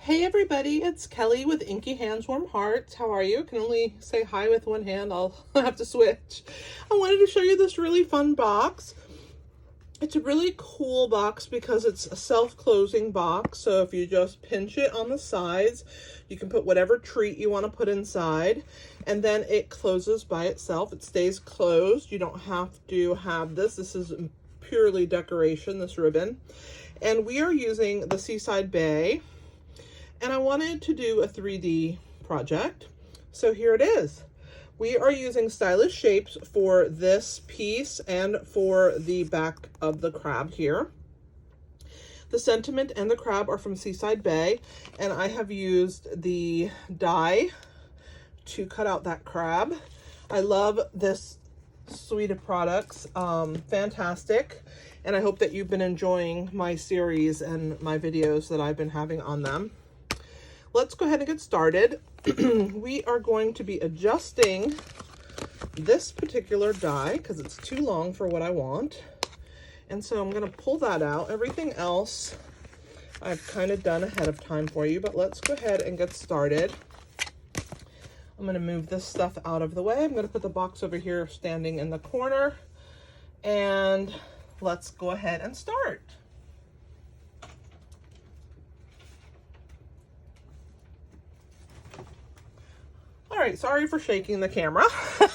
Hey everybody, it's Kelly with Inky Hands Warm Hearts. How are you? I can only say hi with one hand. I'll have to switch. I wanted to show you this really fun box. It's a really cool box because it's a self-closing box. So if you just pinch it on the sides, you can put whatever treat you want to put inside, and then it closes by itself. It stays closed. You don't have to have this. This is purely decoration, this ribbon. And we are using the Seaside Bay. And I wanted to do a 3D project, so here it is. We are using stylish shapes for this piece and for the back of the crab here. The sentiment and the crab are from Seaside Bay, and I have used the die to cut out that crab. I love this suite of products, fantastic, and I hope that you've been enjoying my series and my videos that I've been having on them. Let's go ahead and get started. We are going to be adjusting this particular die because it's too long for what I want. And so I'm going to pull that out. Everything else I've kind of done ahead of time for you, but let's go ahead and get started. I'm going to move this stuff out of the way. I'm going to put the box over here standing in the corner, and let's go ahead and start. All right, sorry for shaking the camera. Oh,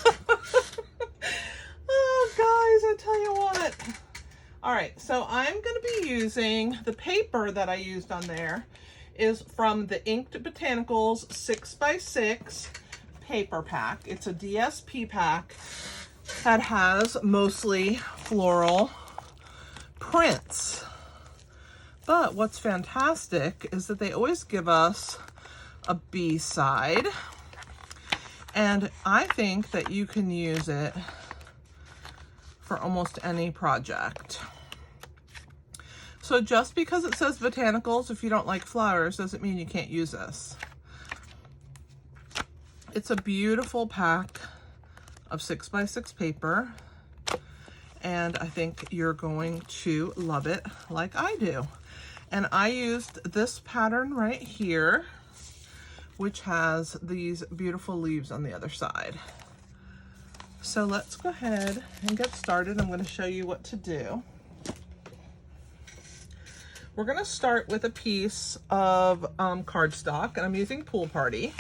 guys, I tell you what. All right, so I'm going to be using the paper that I used on there is from the Inked Botanicals 6x6 paper pack. It's a DSP pack that has mostly floral prints. But what's fantastic is that they always give us a B-side. And I think that you can use it for almost any project. So just because it says botanicals, if you don't like flowers, doesn't mean you can't use this. It's a beautiful pack of 6x6 paper, and I think you're going to love it like I do. And I used this pattern right here, which has these beautiful leaves on the other side. So let's go ahead and get started. I'm going to show you what to do. We're going to start with a piece of cardstock, and I'm using Pool Party.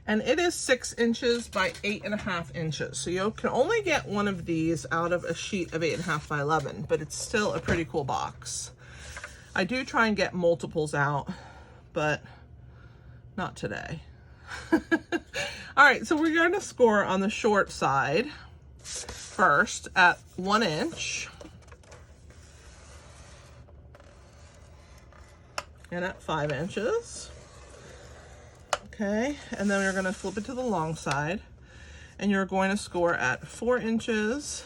And it is 6 inches by 8.5 inches. So you can only get one of these out of a sheet of 8.5 by 11, but it's still a pretty cool box. I do try and get multiples out, but not today. All right, so we're going to score on the short side first at 1 inch and at 5 inches. Okay, and then we're going to flip it to the long side, and you're going to score at 4 inches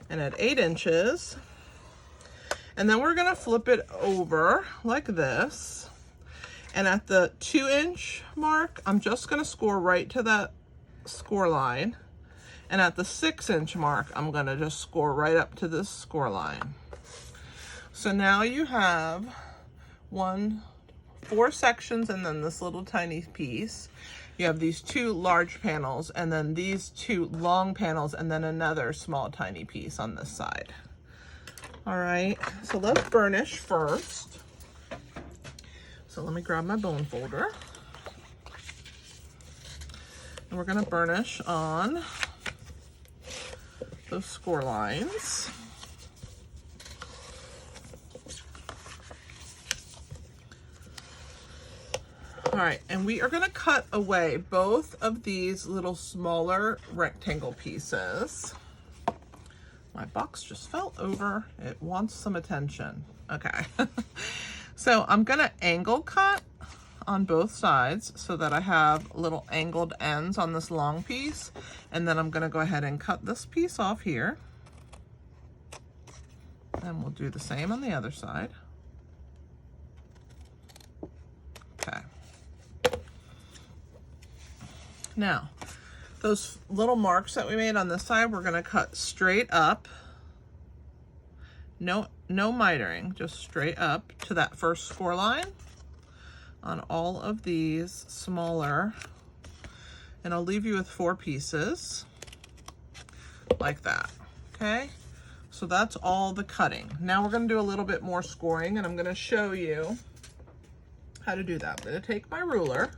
and at 8 inches. And then we're going to flip it over like this. And at the 2-inch mark, I'm just going to score right to that score line. And at the 6-inch mark, I'm going to just score right up to this score line. So now you have 4 sections and then this little tiny piece. You have these 2 large panels and then these 2 long panels and then another small tiny piece on this side. All right, so let's burnish first. So let me grab my bone folder. And we're going to burnish on those score lines. All right, and we are going to cut away both of these little smaller rectangle pieces. My box just fell over. It wants some attention. Okay. So I'm going to angle cut on both sides so that I have little angled ends on this long piece. And then I'm going to go ahead and cut this piece off here. And we'll do the same on the other side. Okay. Now, those little marks that we made on this side, we're going to cut straight up No mitering, just straight up to that first score line on all of these smaller. And I'll leave you with 4 pieces like that, okay? So that's all the cutting. Now we're gonna do a little bit more scoring, and I'm gonna show you how to do that. I'm gonna take my ruler,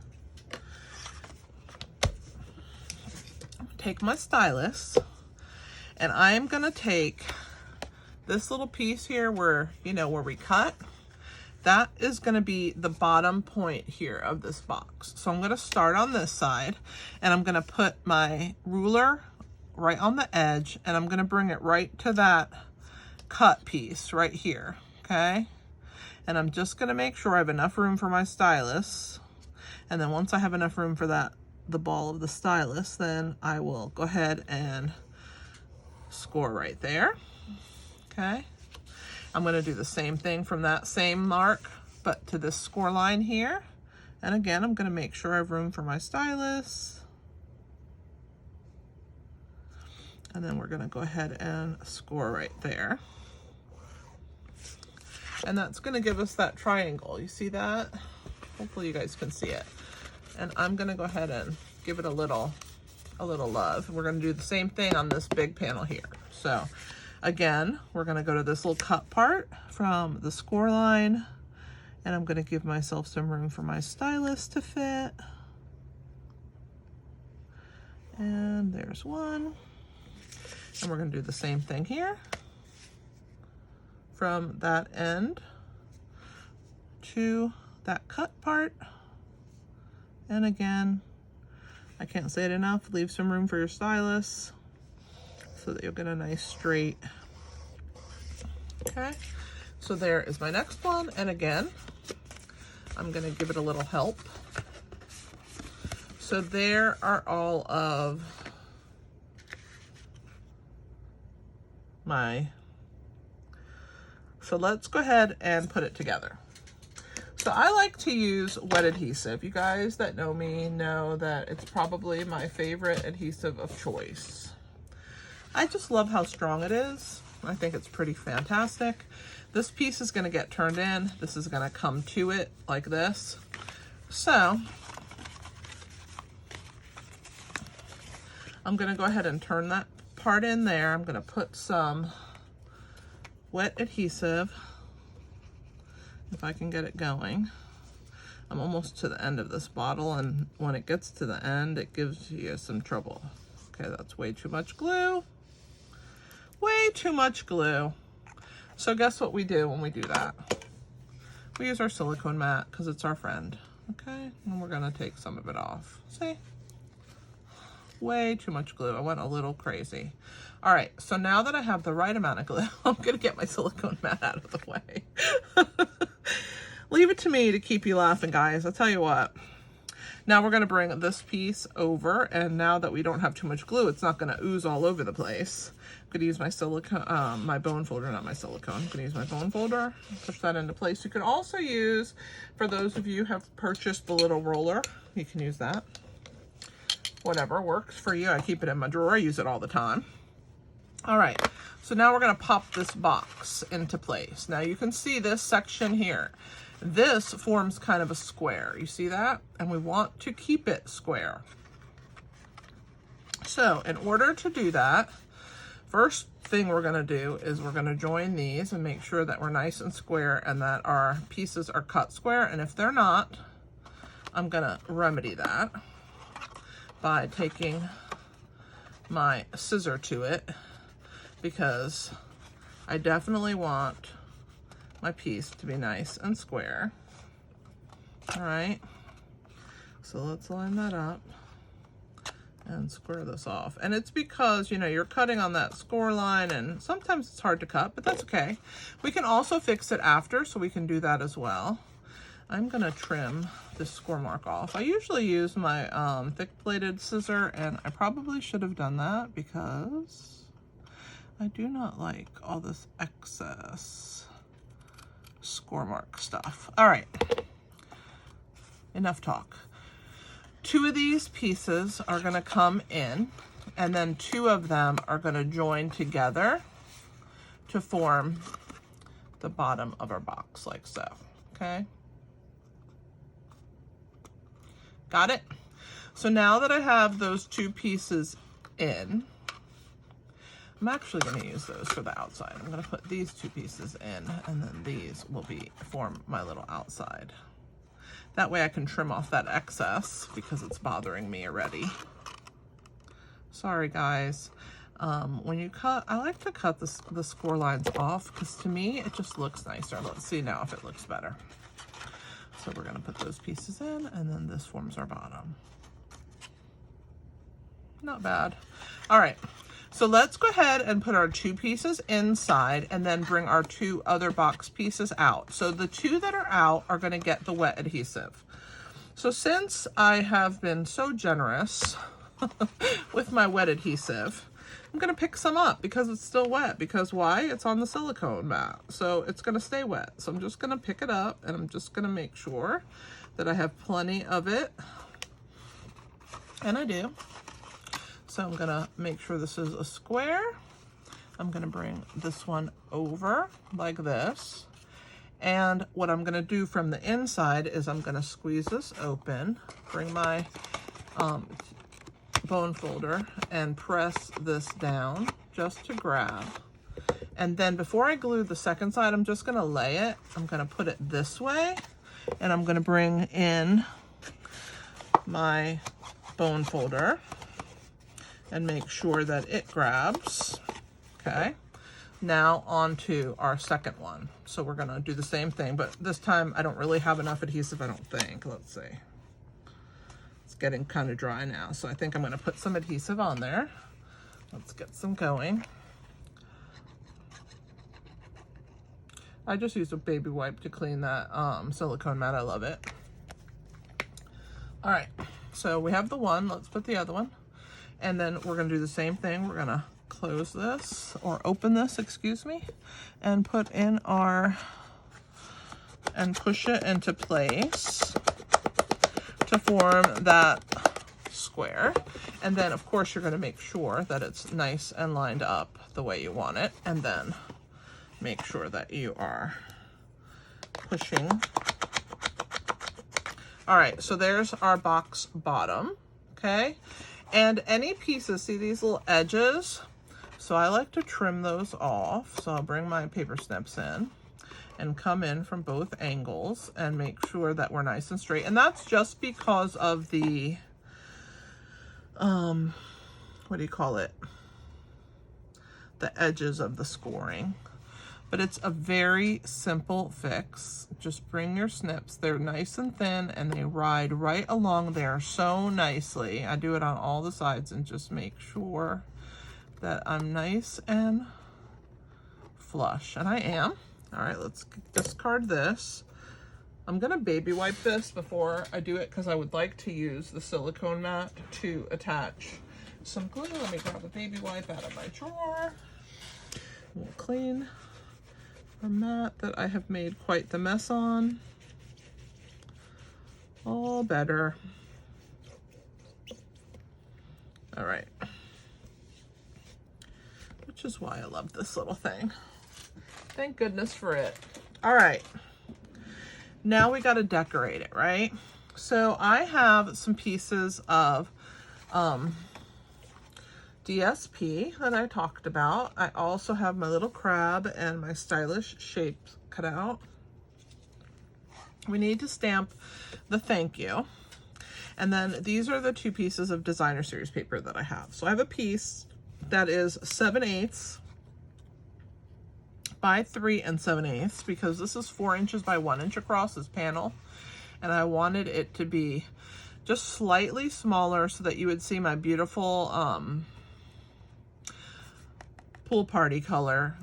take my stylus, and I am gonna take this little piece here where, you know, where we cut. That is gonna be the bottom point here of this box. So I'm gonna start on this side, and I'm gonna put my ruler right on the edge, and I'm gonna bring it right to that cut piece right here, okay? And I'm just gonna make sure I have enough room for my stylus. And then once I have enough room for that, the ball of the stylus, then I will go ahead and score right there, okay? I'm gonna do the same thing from that same mark, but to this score line here. And again, I'm gonna make sure I have room for my stylus. And then we're gonna go ahead and score right there. And that's gonna give us that triangle. You see that? Hopefully you guys can see it. And I'm gonna go ahead and give it a little love. We're gonna do the same thing on this big panel here. So again, we're gonna go to this little cut part from the score line, and I'm gonna give myself some room for my stylus to fit. And there's one. And we're gonna do the same thing here from that end to that cut part. And again, I can't say it enough, leave some room for your stylus so that you'll get a nice straight. Okay, so there is my next one. And again, I'm gonna give it a little help. So there are all of so let's go ahead and put it together. So I like to use wet adhesive. You guys that know me know that it's probably my favorite adhesive of choice. I just love how strong it is. I think it's pretty fantastic. This piece is gonna get turned in. This is gonna come to it like this. So I'm gonna go ahead and turn that part in there. I'm gonna put some wet adhesive, if I can get it going. I'm almost to the end of this bottle, and when it gets to the end, it gives you some trouble. Okay, that's way too much glue. Way too much glue. So guess what we do when we do that? We use our silicone mat because it's our friend, okay? And we're gonna take some of it off. See? Way too much glue. I went a little crazy. All right, so now that I have the right amount of glue, I'm gonna get my silicone mat out of the way. Leave it to me to keep you laughing, guys. I'll tell you what. Now we're gonna bring this piece over, and now that we don't have too much glue, it's not gonna ooze all over the place. I'm gonna use my silicone, my bone folder, not my silicone. I'm gonna use my bone folder, push that into place. You can also use, for those of you who have purchased the little roller, you can use that. Whatever works for you. I keep it in my drawer. I use it all the time. All right, so now we're gonna pop this box into place. Now you can see this section here. This forms kind of a square. You see that? And we want to keep it square. So in order to do that, first thing we're gonna do is we're gonna join these and make sure that we're nice and square and that our pieces are cut square. And if they're not, I'm gonna remedy that by taking my scissor to it, because I definitely want my piece to be nice and square. All right, so let's line that up and square this off. And it's because, you know, you're cutting on that score line and sometimes it's hard to cut, but that's okay. We can also fix it after, so we can do that as well. I'm gonna trim this score mark off. I usually use my thick bladed scissor, and I probably should have done that because I do not like all this excess score mark stuff. All right, enough talk. 2 of these pieces are gonna come in, and then 2 of them are gonna join together to form the bottom of our box like so, okay? Got it? So now that I have those two pieces in, I'm actually going to use those for the outside. I'm going to put these two pieces in, and then these will form my little outside. That way I can trim off that excess because it's bothering me already. Sorry guys. When you cut, I like to cut the score lines off because to me it just looks nicer. Let's see now if it looks better. So we're going to put those pieces in, and then this forms our bottom. Not bad. All right. So let's go ahead and put our two pieces inside and then bring our two other box pieces out. So the two that are out are going to get the wet adhesive. So since I have been so generous with my wet adhesive, I'm going to pick some up because it's still wet. Because why? It's on the silicone mat. So it's going to stay wet. So I'm just going to pick it up, and I'm just going to make sure that I have plenty of it. And I do. So I'm going to make sure this is a square. I'm going to bring this one over like this. And what I'm going to do from the inside is I'm going to squeeze this open, bring my bone folder, and press this down just to grab. And then before I glue the second side, I'm just going to lay it. I'm going to put it this way, and I'm going to bring in my bone folder and make sure that it grabs. Okay, now on to our second one. So we're gonna do the same thing, but this time I don't really have enough adhesive, I don't think. Let's see. It's getting kind of dry now, so I think I'm gonna put some adhesive on there. Let's get some going. I just used a baby wipe to clean that silicone mat. I love it. All right, so we have the one. Let's put the other one. And then we're going to do the same thing. We're going to close this, or open this, excuse me, and put in our, and push it into place to form that square. And then of course you're going to make sure that it's nice and lined up the way you want it. And then make sure that you are pushing. All right, so there's our box bottom, okay? And any pieces, see these little edges? So I like to trim those off. So I'll bring my paper snips in and come in from both angles and make sure that we're nice and straight. And that's just because of the, what do you call it? The edges of the scoring. But it's a very simple fix. Just bring your snips. They're nice and thin, and they ride right along there so nicely. I do it on all the sides and just make sure that I'm nice and flush. And I am. All right, let's discard this. I'm gonna baby wipe this before I do it because I would like to use the silicone mat to attach some glue. Let me grab a baby wipe out of my drawer. We'll clean a mat that I have made quite the mess on. All better. All right. Which is why I love this little thing. Thank goodness for it. All right. Now we got to decorate it, right? So I have some pieces of DSP that I talked about. I also have my little crab and my stylish shapes cut out. We need to stamp the thank you. And then these are the two pieces of designer series paper that I have. So I have a piece that is 7/8 by 3 7/8 because this is 4 inches by 1 inch across this panel. And I wanted it to be just slightly smaller so that you would see my beautiful pool party color,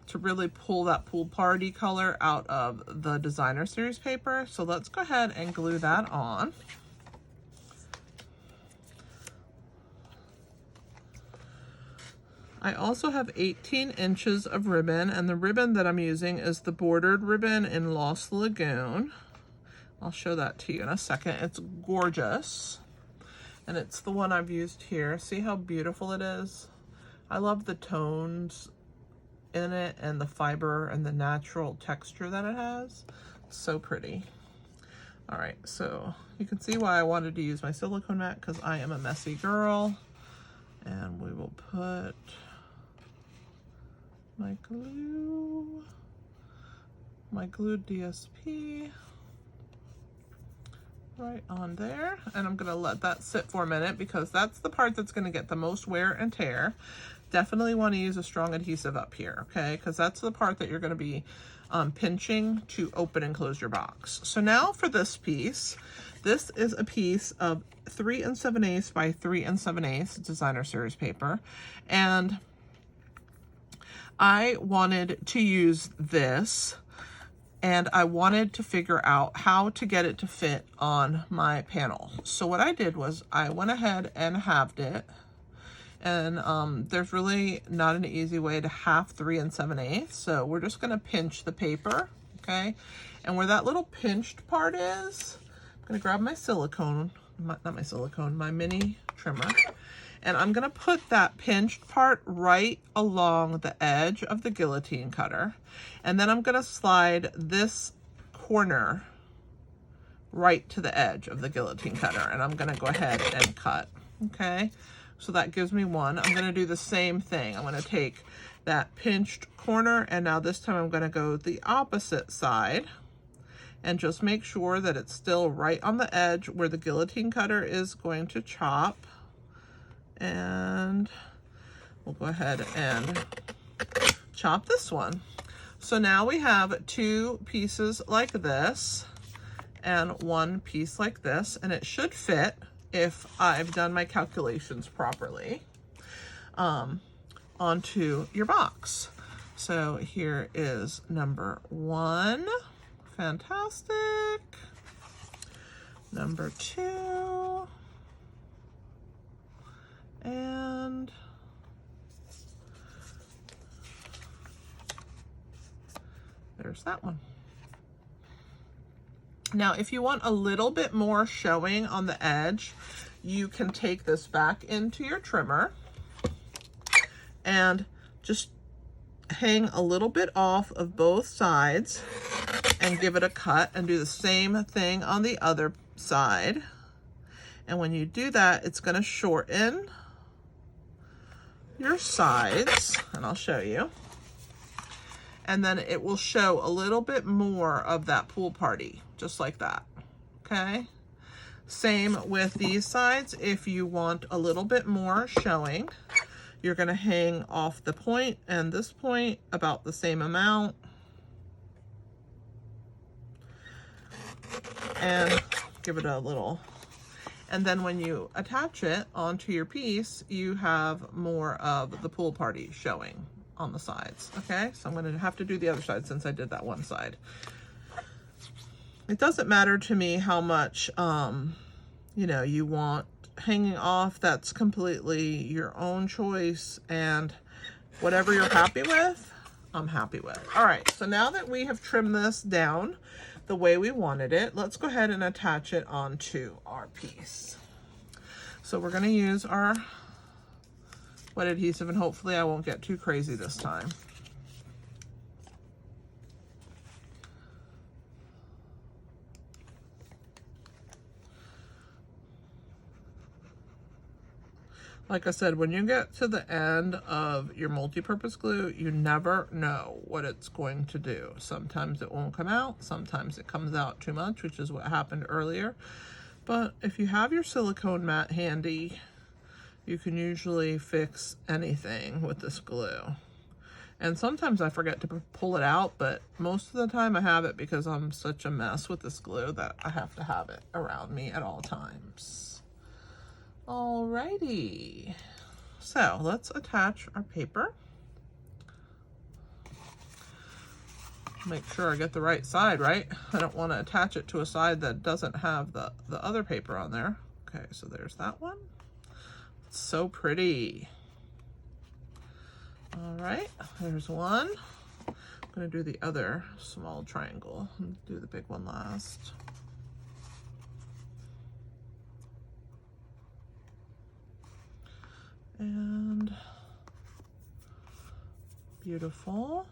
to really pull that pool party color out of the designer series paper. So let's go ahead and glue that on. I also have 18 inches of ribbon, and the ribbon that I'm using is the bordered ribbon in Lost Lagoon. I'll show that to you in a second. It's gorgeous, and it's the one I've used here. See how beautiful it is? I love the tones in it and the fiber and the natural texture that it has. So pretty. All right, so you can see why I wanted to use my silicone mat, because I am a messy girl. And we will put my glued DSP right on there, and I'm gonna let that sit for a minute because that's the part that's gonna get the most wear and tear. Definitely want to use a strong adhesive up here, okay? Because that's the part that you're gonna be pinching to open and close your box. So now for this piece, this is a piece of 3 7/8 by 3 7/8 designer series paper, and I wanted to use this, and I wanted to figure out how to get it to fit on my panel. So what I did was I went ahead and halved it, and there's really not an easy way to half 3 7/8. So we're just gonna pinch the paper, okay? And where that little pinched part is, I'm gonna grab my silicone, my mini trimmer, and I'm gonna put that pinched part right along the edge of the guillotine cutter. And then I'm gonna slide this corner right to the edge of the guillotine cutter, and I'm gonna go ahead and cut, okay? So that gives me one. I'm gonna do the same thing. I'm gonna take that pinched corner, and now this time I'm gonna go the opposite side and just make sure that it's still right on the edge where the guillotine cutter is going to chop. And we'll go ahead and chop this one. So now we have 2 pieces like this and 1 piece like this, and it should fit if I've done my calculations properly onto your box. So here is number 1. Fantastic. Number 2. And there's that one. Now, if you want a little bit more showing on the edge, you can take this back into your trimmer and just hang a little bit off of both sides and give it a cut, and do the same thing on the other side. And when you do that, it's going to shorten your sides, and I'll show you. And then it will show a little bit more of that pool party, just like that, okay? Same with these sides. If you want a little bit more showing, you're gonna hang off the point and this point about the same amount. And give it a little. And then when you attach it onto your piece, you have more of the pool party showing on the sides, okay? So I'm gonna have to do the other side since I did that one side. It doesn't matter to me how much, you know, you want hanging off. That's completely your own choice, and whatever you're happy with, I'm happy with. All right, so now that we have trimmed this down the way we wanted it, let's go ahead and attach it onto our piece. So we're gonna use our wet adhesive, and hopefully I won't get too crazy this time. Like I said, when you get to the end of your multi-purpose glue, you never know what it's going to do. Sometimes it won't come out, sometimes it comes out too much, which is what happened earlier. But if you have your silicone mat handy, you can usually fix anything with this glue. And sometimes I forget to pull it out, but most of the time I have it because I'm such a mess with this glue that I have to have it around me at all times. Alrighty, so let's attach our paper. Make sure I get the right side, right? I don't want to attach it to a side that doesn't have the other paper on there. Okay, so there's that one. It's so pretty. All right, there's one. I'm gonna do the other small triangle. Do the big one last. And Beautiful.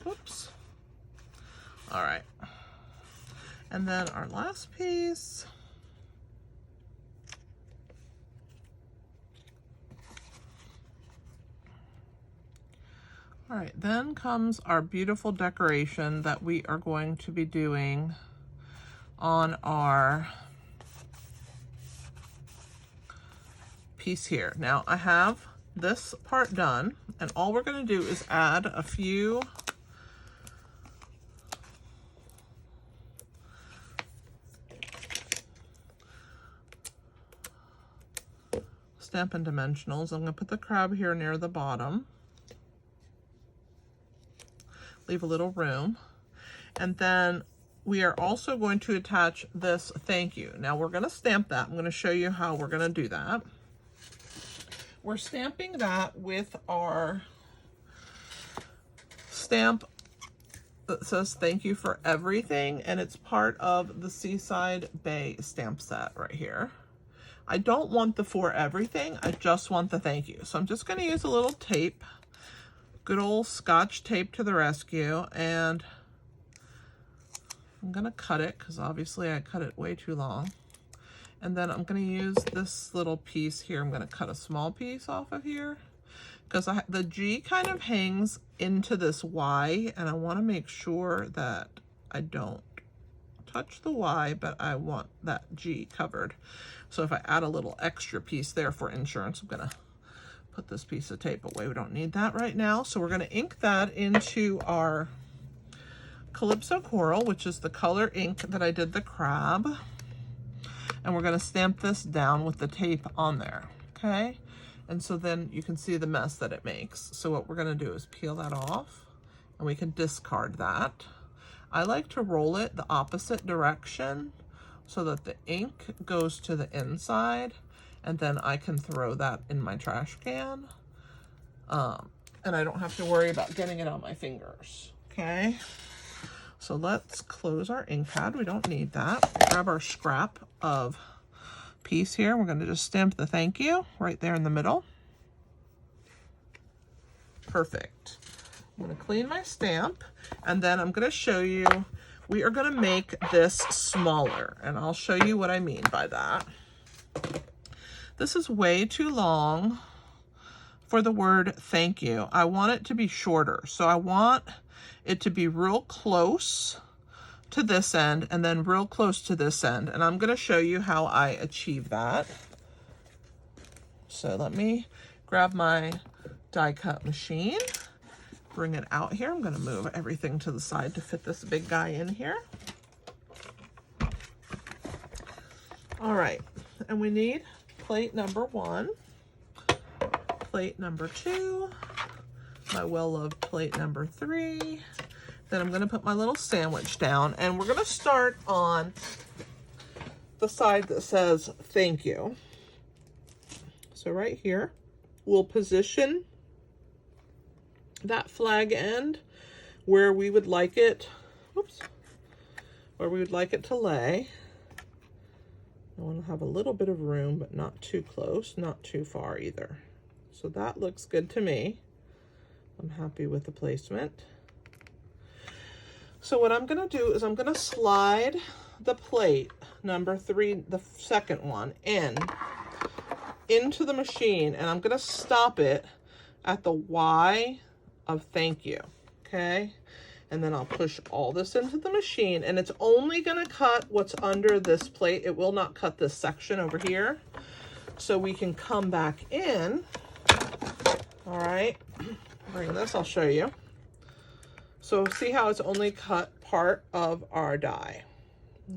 Oops. All right. And then our last piece. All right, then comes our beautiful decoration that we are going to be doing on our piece here. Now I have this part done, and all we're going to do is add a few Stampin' Dimensionals. I'm going to put the crab here near the bottom. Leave a little room. And then we are also going to attach this thank you. Now we're going to stamp that. I'm going to show you how we're going to do that. We're stamping that with our stamp that says thank you for everything, and it's part of the Seaside Bay stamp set right here. I don't want the for everything, I just want the thank you. So I'm just going to use a little tape, good old Scotch tape to the rescue, and I'm going to cut it because obviously I cut it way too long. And then I'm going to use this little piece here. I'm going to cut a small piece off of here because the G kind of hangs into this Y, and I want to make sure that I don't touch the Y, but I want that G covered. So if I add a little extra piece there for insurance, I'm going to put this piece of tape away. We don't need that right now. So we're going to ink that into our Calypso Coral, which is the color ink that I did the crab. And we're going to stamp this down with the tape on there, okay? And so then you can see the mess that it makes. So what we're going to do is peel that off, and we can discard that. I like to roll it the opposite direction so that the ink goes to the inside, and then I can throw that in my trash can. And I don't have to worry about getting it on my fingers, okay? So let's close our ink pad. We don't need that. Grab our scrap of piece here. We're going to just stamp the thank you right there in the middle. Perfect. I'm going to clean my stamp, and then I'm going to show you, we are going to make this smaller, and I'll show you what I mean by that. This is way too long for the word thank you. I want it to be shorter. So I want it to be real close to this end and then real close to this end. And I'm going to show you how I achieve that. So let me grab my die cut machine, bring it out here. I'm going to move everything to the side to fit this big guy in here. All right, and we need plate number 1, plate number 2, my well-loved plate number 3. Then I'm going to put my little sandwich down, and we're going to start on the side that says thank you. So right here, we'll position that flag end where we would like it, where we would like it to lay. I want to have a little bit of room, but not too close, not too far either. So that looks good to me. I'm happy with the placement. So what I'm going to do is I'm going to slide the plate number 3, the second one, into the machine, and I'm going to stop it at the Y of thank you, okay? And then I'll push all this into the machine, and it's only going to cut what's under this plate. It will not cut this section over here. So we can come back in. All right, bring this, I'll show you. So see how it's only cut part of our die,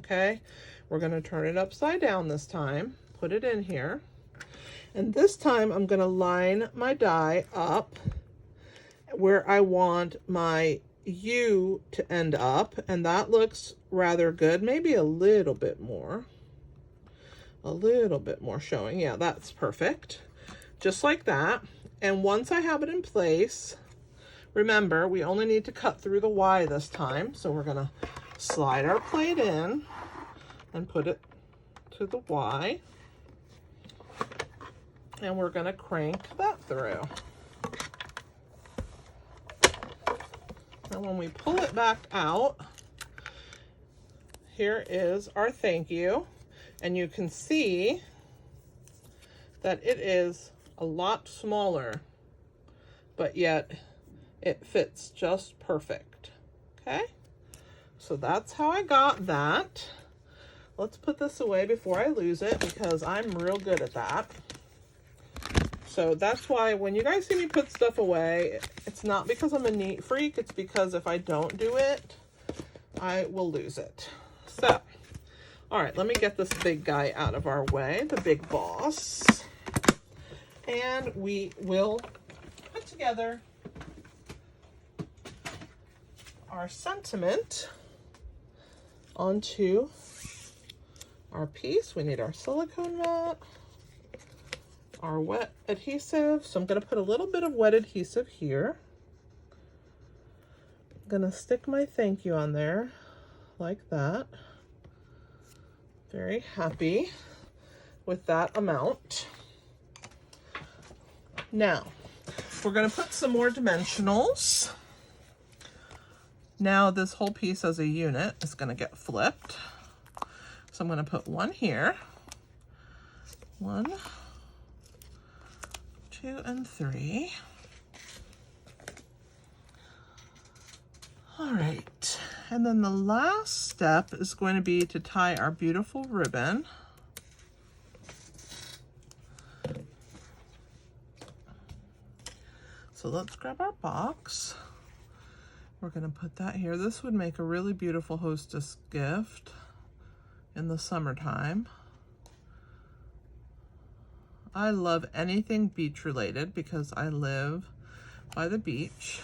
okay? We're going to turn it upside down this time, put it in here. And this time I'm going to line my die up where I want my U to end up, and that looks rather good. Maybe a little bit more showing. Yeah, that's perfect. Just like that. And once I have it in place, remember, we only need to cut through the Y this time. So we're gonna slide our plate in and put it to the Y. And we're going to crank that through. And when we pull it back out, here is our thank you. And you can see that it is a lot smaller, but yet it fits just perfect. Okay, so that's how I got that. Let's put this away before I lose it, because I'm real good at that. So that's why when you guys see me put stuff away, it's not because I'm a neat freak, it's because if I don't do it, I will lose it. So, all right, let me get this big guy out of our way, the big boss. And we will put together our sentiment onto our piece. We need our silicone mat, our wet adhesive. So I'm going to put a little bit of wet adhesive here. I'm going to stick my thank you on there like that. Very happy with that amount. Now, we're going to put some more dimensionals. Now this whole piece as a unit is going to get flipped. So I'm going to put one here. 1, 2, and 3. All right. And then the last step is going to be to tie our beautiful ribbon. So let's grab our box. We're going to put that here. This would make a really beautiful hostess gift in the summertime. I love anything beach related because I live by the beach.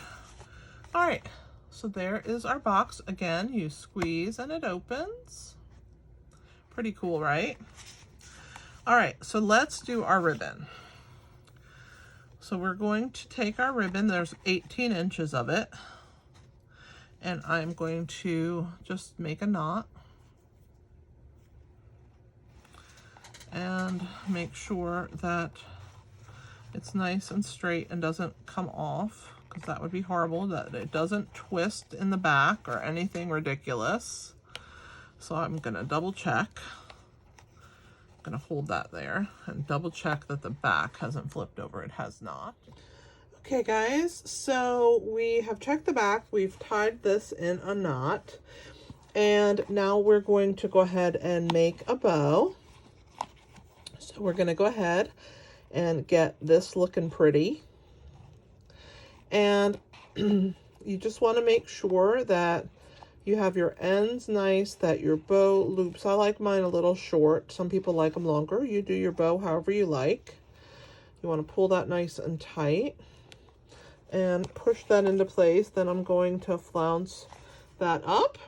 All right, so there is our box. Again, you squeeze and it opens. Pretty cool, right? All right, so let's do our ribbon. So we're going to take our ribbon, there's 18 inches of it, and I'm going to just make a knot and make sure that it's nice and straight and doesn't come off, because that would be horrible, that it doesn't twist in the back or anything ridiculous. So I'm gonna double check. I'm gonna hold that there and double check that the back hasn't flipped over. It has not. Okay guys, so we have checked the back, we've tied this in a knot, and now we're going to go ahead and make a bow. So we're gonna go ahead and get this looking pretty. And you just wanna make sure that you have your ends nice, that your bow loops, I like mine a little short. Some people like them longer. You do your bow however you like. You wanna pull that nice and tight and push that into place. Then I'm going to flounce that up,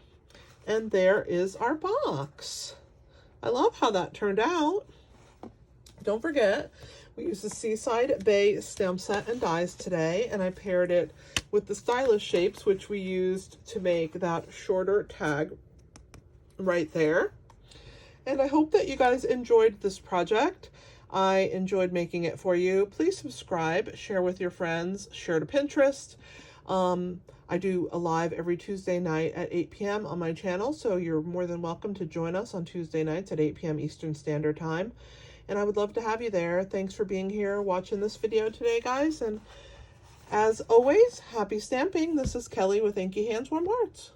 and there is our box. I love how that turned out. Don't forget, we used the Seaside Bay stamp set and dies today, and I paired it with the stylish shapes, which we used to make that shorter tag right there. And I hope that you guys enjoyed this project. I enjoyed making it for you. Please subscribe, share with your friends, share to Pinterest. I do a live every Tuesday night at 8 p.m. on my channel, so you're more than welcome to join us on Tuesday nights at 8 p.m. Eastern Standard Time. And I would love to have you there. Thanks for being here watching this video today, guys. And as always, happy stamping. This is Kelly with Inky Hands Warm Hearts.